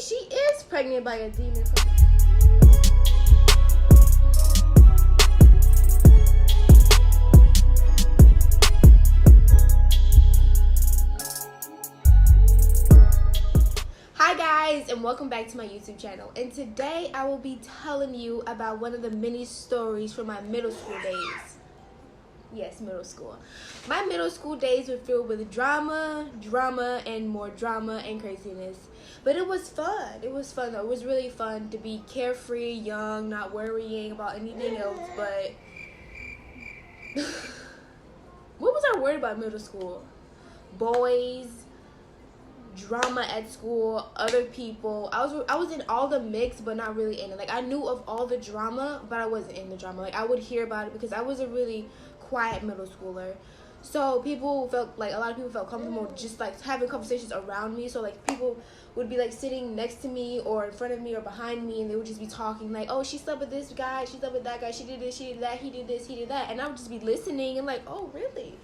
she is pregnant by a demon. Hi guys, and welcome back to my YouTube channel. And today I will be telling you about one of the mini stories from my middle school days. Yes, middle school. My middle school days were filled with drama, and more drama and craziness. But it was fun. It was fun though. It was really fun to be carefree, young, not worrying about anything else. But what was I worried about in middle school? Boys, drama at school, other people. I was in all the mix, but not really in it. Like, I knew of all the drama, but I wasn't in the drama. Like, I would hear about it because I was a really quiet middle schooler. So people felt like, a lot of people felt comfortable just like having conversations around me. So like people would be like sitting next to me or in front of me or behind me, and they would just be talking like, oh, she slept with this guy, she slept with that guy, she did this, she did that, he did this, he did that. And I would just be listening and like, oh, really?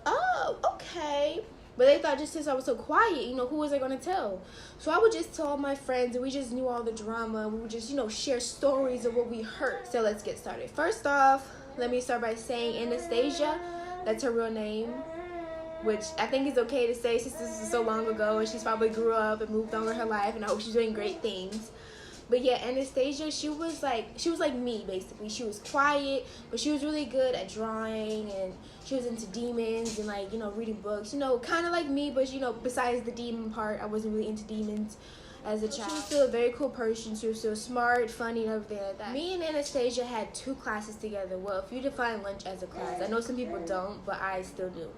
Oh, okay. But they thought just since I was so quiet, you know, who was I going to tell? So I would just tell all my friends, and we just knew all the drama. We would just, you know, share stories of what we heard. So let's get started. First off, let me start by saying Anastasia. That's her real name, which I think is okay to say since this is so long ago, and she's probably grew up and moved on with her life, and I hope she's doing great things. But yeah, Anastasia, she was like me, basically. She was quiet, but she was really good at drawing, and she was into demons and, like, you know, reading books. You know, kind of like me, but, you know, besides the demon part, I wasn't really into demons as a child. She was still a very cool person. She was still smart, funny, and everything like that. Me and Anastasia had 2 classes together. Well, if you define lunch as a class. I know some people don't, but I still do.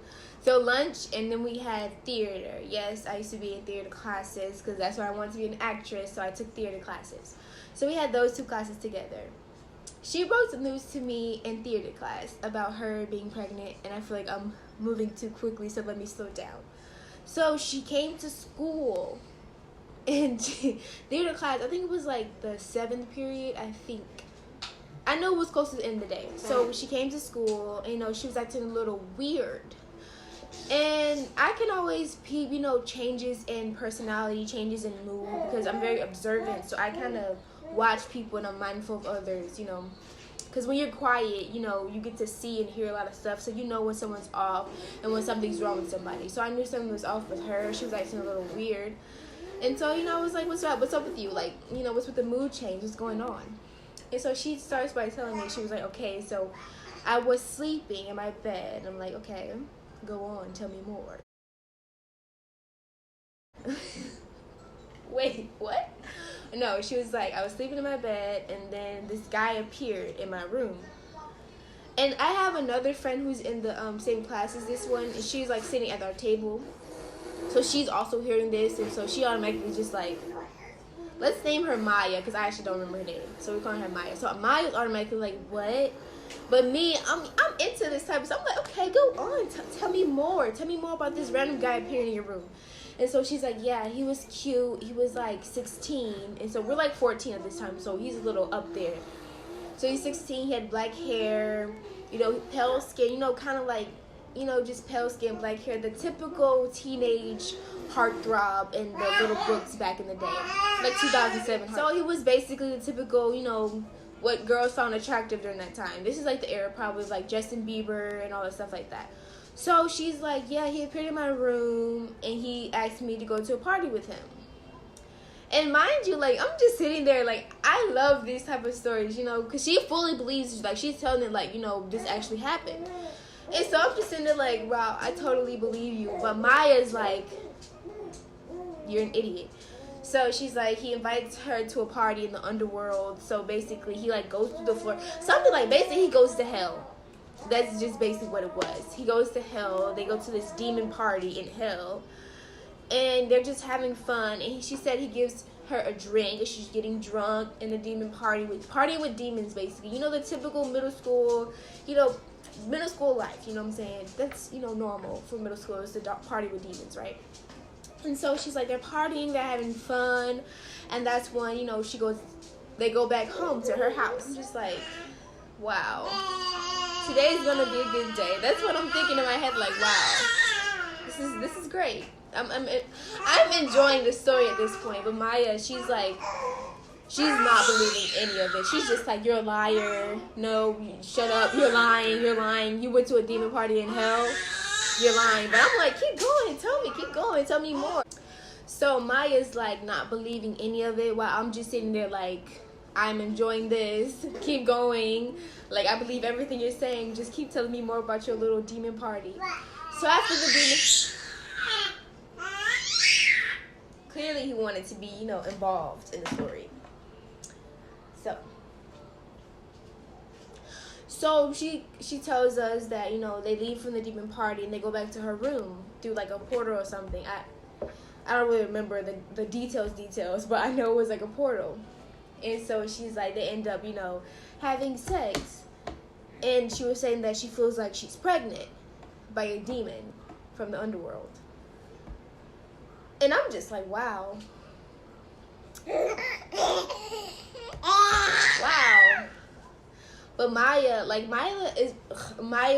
So lunch, and then we had theater. Yes, I used to be in theater classes because that's where I wanted to be an actress, so I took theater classes. So we had those 2 classes together. She broke the news to me in theater class about her being pregnant, and I feel like I'm moving too quickly, so let me slow down. So she came to school, and theater class, I think it was like the 7th period, I think. I know it was close to the end of the day. So she came to school, and, you know, she was acting a little weird. And I can always peep, you know, changes in personality, changes in mood, because I'm very observant. So I kind of watch people and I'm mindful of others, you know. Because when you're quiet, you know, you get to see and hear a lot of stuff. So you know when someone's off and when something's wrong with somebody. So I knew something was off with her. She was acting a little weird. And so, you know, I was like, what's up? What's up with you? Like, you know, what's with the mood change? What's going on? And so she starts by telling me, she was like, okay, so I was sleeping in my bed. I'm like, okay. Go on, tell me more. Wait, what? No, she was like, I was sleeping in my bed, and then this guy appeared in my room. And I have another friend who's in the same class as this one, and she's like sitting at our table. So she's also hearing this, and so she automatically just like, let's name her Maya, because I actually don't remember her name. So we're calling her Maya. So Maya's automatically like, what? But me, I'm into this type of stuff. I'm like, okay, go on. Tell me more. Tell me more about this random guy appearing in your room. And so she's like, yeah, he was cute. He was like 16. And so we're like 14 at this time. So he's a little up there. So he's 16. He had black hair, you know, pale skin, you know, kind of like, you know, just pale skin, black hair. The typical teenage heartthrob in the little books back in the day. Like 2007. So he was basically the typical, you know, what girls found attractive during that time. This is like the era probably like Justin Bieber and all that stuff like that. So she's like, yeah, he appeared in my room and he asked me to go to a party with him. And mind you, like, I'm just sitting there like, I love these type of stories, you know, because she fully believes, like, she's telling it like, you know, this actually happened. And so I'm just sitting there like, wow, I totally believe you. But Maya's like, you're an idiot. So she's like, he invites her to a party in the underworld. So basically, he like goes through the floor. Something like, basically, he goes to hell. That's just basically what it was. He goes to hell. They go to this demon party in hell. And they're just having fun. And she said he gives her a drink. And she's getting drunk in a demon party. Partying with demons, basically. You know, the typical middle school, you know, middle school life. You know what I'm saying? That's, you know, normal for middle schoolers to party with demons, right? And so she's like, they're partying, they're having fun, and that's when, you know, they go back home to her house. I'm just like, wow, today's gonna be a good day. That's what I'm thinking in my head, like, wow, this is great. I'm enjoying the story at this point. But Maya, she's like, she's not believing any of it. She's just like, you're a liar. No, shut up. You're lying. You're lying. You went to a demon party in hell. You're lying. But I'm like, keep going. Tell me. Keep going. Tell me more. So Maya's like not believing any of it, while I'm just sitting there like, I'm enjoying this. Keep going. Like, I believe everything you're saying. Just keep telling me more about your little demon party. So after the demon, clearly he wanted to be, you know, involved in the story. So she tells us that, you know, they leave from the demon party and they go back to her room through like a portal or something. I don't really remember the details, but I know it was like a portal. And so she's like, they end up, you know, having sex. And she was saying that she feels like she's pregnant by a demon from the underworld. And I'm just like, wow. Wow. But Maya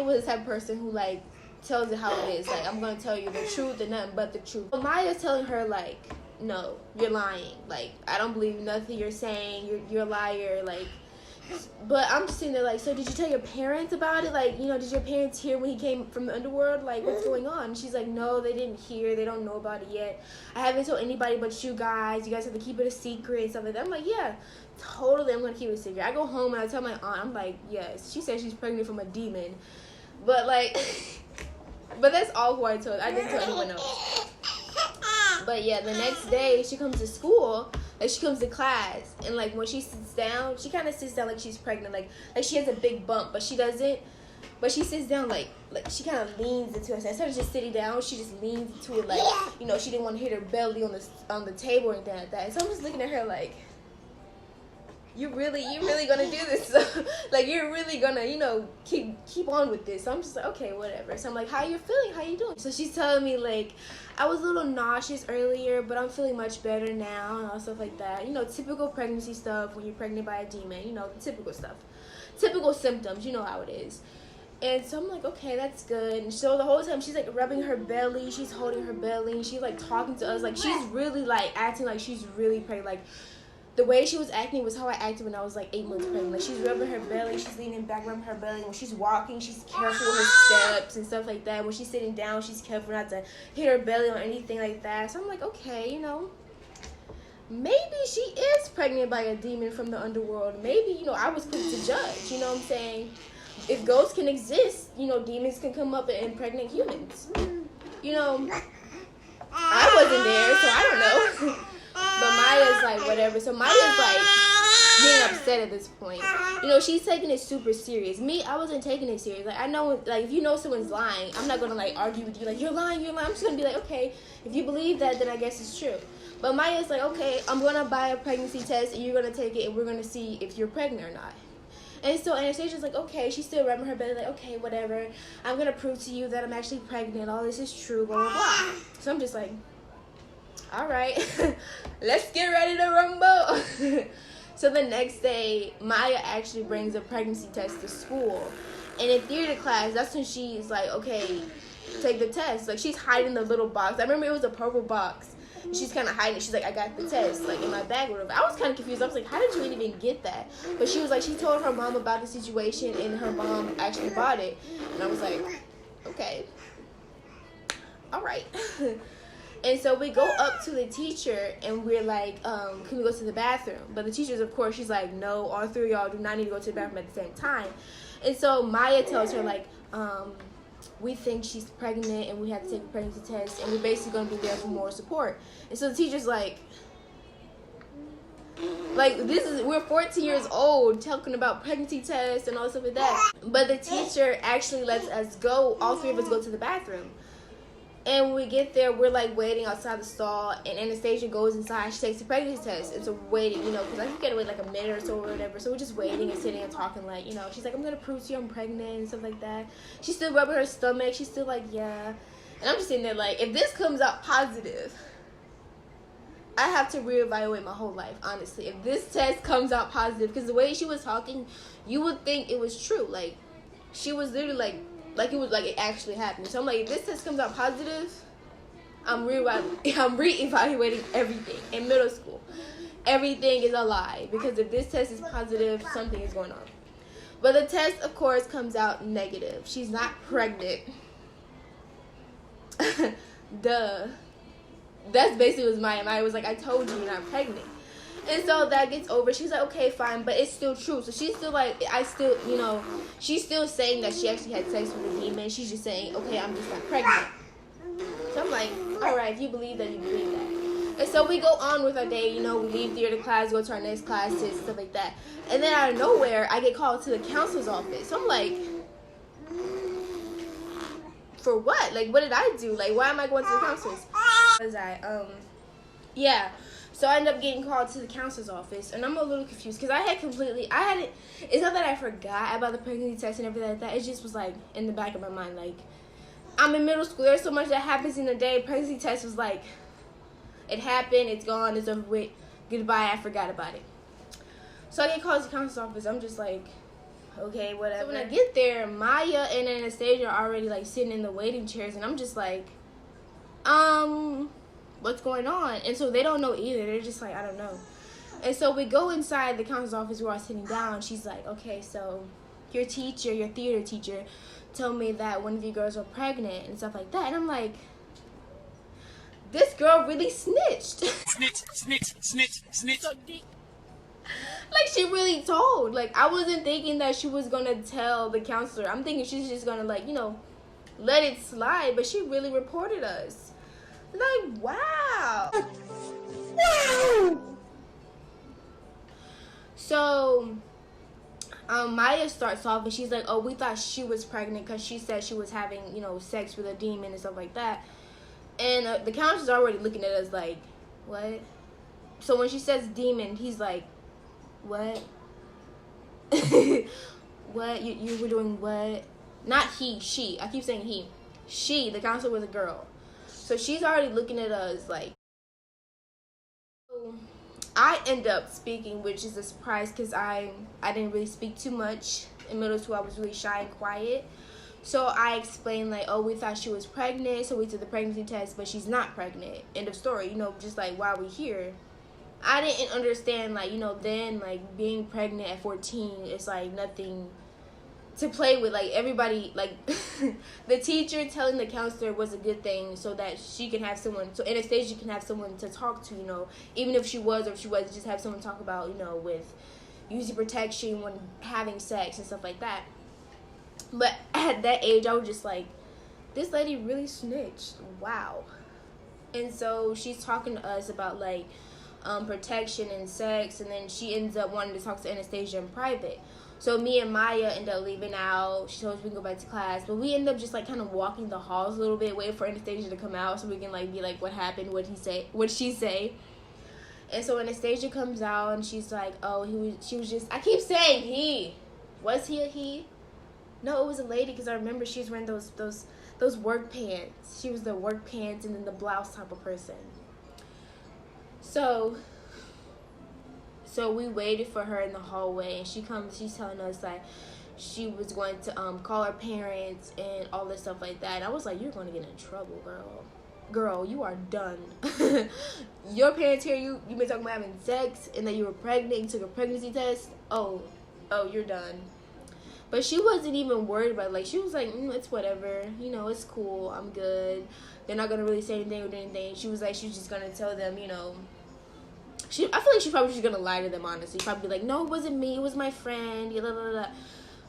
was the type of person who like tells it how it is. Like, I'm gonna tell you the truth and nothing but the truth. But Maya's telling her like, no, you're lying. Like, I don't believe nothing you're saying. You're a liar. Like, but I'm just sitting there like, so did you tell your parents about it? Like, you know, did your parents hear when he came from the underworld? Like, what's going on? And she's like, no, they didn't hear. They don't know about it yet. I haven't told anybody but you guys. You guys have to keep it a secret and stuff like that. I'm like, yeah, totally, I'm going to keep it a secret. I go home and I tell my aunt, I'm like, yes, she said she's pregnant from a demon. But, like, but that's all who I told. I didn't tell anyone else. But, yeah, the next day she comes to school. Like, she comes to class, and, like, when she sits down, she kind of sits down like she's pregnant. Like she has a big bump, but she doesn't. But she sits down, like she kind of leans into it. Instead of just sitting down, she just leans into it, like, you know, she didn't want to hit her belly on the table or anything like that. And so I'm just looking at her like, you really gonna do this? Like, you're really gonna, you know, keep on with this? So I'm just like, okay, whatever. So I'm like, how you feeling? How you doing? So she's telling me, like, I was a little nauseous earlier, but I'm feeling much better now and all stuff like that. You know, typical pregnancy stuff when you're pregnant by a demon. You know, the typical stuff. Typical symptoms. You know how it is. And so I'm like, okay, that's good. And so the whole time she's, like, rubbing her belly. She's holding her belly. And she's, like, talking to us. Like, she's really, like, acting like she's really pregnant. Like, the way she was acting was how I acted when I was, like, 8 months pregnant. Like, she's rubbing her belly. She's leaning back, rubbing her belly. When she's walking, she's careful with her steps and stuff like that. When she's sitting down, she's careful not to hit her belly or anything like that. So I'm like, okay, you know, maybe she is pregnant by a demon from the underworld. Maybe, you know, I was quick to judge. You know what I'm saying? If ghosts can exist, you know, demons can come up and impregnate humans. You know, I wasn't there, so I don't know. But Maya's like, whatever. So Maya's like getting upset at this point. You know, she's taking it super serious. Me, I wasn't taking it serious. Like, I know, like, if you know someone's lying, I'm not gonna, like, argue with you. Like, you're lying. I'm just gonna be like, okay, if you believe that, then I guess it's true. But Maya's like, okay, I'm gonna buy a pregnancy test, and you're gonna take it, and we're gonna see if you're pregnant or not. And so Anastasia's like, okay, she's still rubbing her belly, like, okay, whatever. I'm gonna prove to you that I'm actually pregnant. All this is true, blah, blah, blah. So I'm just like, all right, let's get ready to rumble. So the next day, Maya actually brings a pregnancy test to school. And in theater class, that's when she's like, okay, take the test. Like, she's hiding the little box. I remember it was a purple box. And she's kind of hiding it. She's like, I got the test, like, in my bag or whatever. I was kind of confused. I was like, how did you even get that? But she was like, she told her mom about the situation, and her mom actually bought it. And I was like, okay, all right. And so we go up to the teacher, and we're like, can we go to the bathroom? But the teacher's, of course, she's like, no, all three of y'all do not need to go to the bathroom at the same time. And so Maya tells her, like, we think she's pregnant, and we have to take a pregnancy test, and we're basically going to be there for more support. And so the teacher's like, we're 14 years old talking about pregnancy tests and all stuff like that. But the teacher actually lets us go, all three of us go to the bathroom. And when we get there, we're, like, waiting outside the stall, and Anastasia goes inside. She takes the pregnancy test. And so we're waiting, you know, because I think you gotta wait, like, a minute or so or whatever. So we're just waiting and sitting and talking, like, you know. She's like, I'm going to prove to you I'm pregnant and stuff like that. She's still rubbing her stomach. She's still like, yeah. And I'm just sitting there like, if this comes out positive, I have to reevaluate my whole life, honestly. If this test comes out positive, because the way she was talking, you would think it was true. Like, she was literally like it was like it actually happened. So I'm like, if this test comes out positive, I'm reevaluating everything in middle school. Everything is a lie because if this test is positive, something is going on. But the test, of course, comes out negative. She's not pregnant. Duh. That's basically what Maya was like, I told you you're not pregnant. And so that gets over. She's like, okay, fine, but it's still true. So she's still like, she's still saying that she actually had sex with a demon. She's just saying, okay, I'm just not pregnant. So I'm like, all right, if you believe that, you believe that. And so we go on with our day, we leave theater class, go to our next classes, stuff like that. And then out of nowhere, I get called to the counselor's office. So I'm like, for what? Like, what did I do? Like, why am I going to the counselor's? So I ended up getting called to the counselor's office, and I'm a little confused because it's not that I forgot about the pregnancy test and everything like that. It just was like in the back of my mind, like, I'm in middle school. There's so much that happens in a day. Pregnancy test was like, it happened, it's gone, it's over with. Goodbye, I forgot about it. So I get called to the counselor's office. I'm just like, okay, whatever. So when I get there, Maya and Anastasia are already like sitting in the waiting chairs, and I'm just like, what's going on? And so they don't know either. They're just like, I don't know. And so we go inside the counselor's office. We're all sitting down. She's like, okay, so your theater teacher, told me that one of you girls were pregnant and stuff like that. And I'm like, this girl really snitched. Snitch. Like, she really told. Like, I wasn't thinking that she was going to tell the counselor. I'm thinking she's just going to, like, let it slide. But she really reported us. Like, wow. So, Maya starts off and she's like, oh, we thought she was pregnant because she said she was having, sex with a demon and stuff like that. And the counselor's already looking at us like, what? So when she says demon, he's like, what? What? You were doing what? Not he, she. I keep saying he. She, the counselor was a girl. So she's already looking at us like. I end up speaking, which is a surprise because I didn't really speak too much in middle school. I was really shy and quiet. So I explained like, oh, we thought she was pregnant, so we took the pregnancy test, but she's not pregnant. End of story. Just like, why are we here? I didn't understand, like, then, like, being pregnant at 14 is, like, nothing to play with. Like, everybody, like, the teacher telling the counselor was a good thing so that she can have someone, so Anastasia can have someone to talk to, even if she was or if she wasn't, just have someone to talk about, with using protection when having sex and stuff like that. But at that age, I was just like, this lady really snitched. Wow. And so she's talking to us about, like, protection and sex, and then she ends up wanting to talk to Anastasia in private. So me and Maya end up leaving out. She told us we can go back to class, but we end up just like kind of walking the halls a little bit, waiting for Anastasia to come out so we can like be like, what happened? What did she say? And so Anastasia comes out and she's like, oh, she was just, I keep saying he. Was he a he? No, it was a lady because I remember she was wearing those work pants. She was the work pants and then the blouse type of person. So we waited for her in the hallway, and she's telling us that she was going to call her parents and all this stuff like that. And I was like, you're going to get in trouble, girl, you are done. Your parents hear you've been talking about having sex and that you were pregnant, you took a pregnancy test. Oh, you're done. But she wasn't even worried about it. Like, she was like, it's whatever, it's cool, I'm good, they're not gonna really say anything or do anything. She was like, she's just gonna tell them, I feel like she's probably just gonna lie to them, honestly. Probably be like, no, it wasn't me, it was my friend, blah, blah, blah.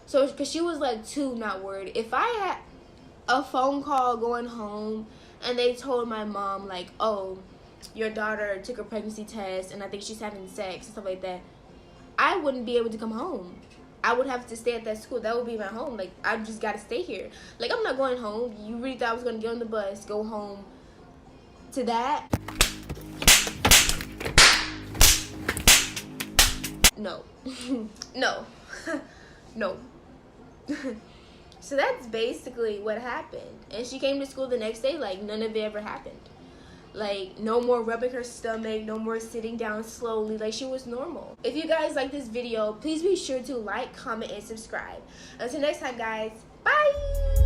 So, because she was like too not worried. If I had a phone call going home and they told my mom like, oh, your daughter took a pregnancy test and I think she's having sex and stuff like that, I wouldn't be able to come home. I would have to stay at that school. That would be my home. Like, I just gotta stay here. Like, I'm not going home. You really thought I was gonna get on the bus, go home to that? No. No. No. So that's basically what happened. And she came to school the next day like none of it ever happened. Like, no more rubbing her stomach, no more sitting down slowly. Like, she was normal. If you guys like this video, please be sure to like, comment, and subscribe. Until next time, guys. Bye!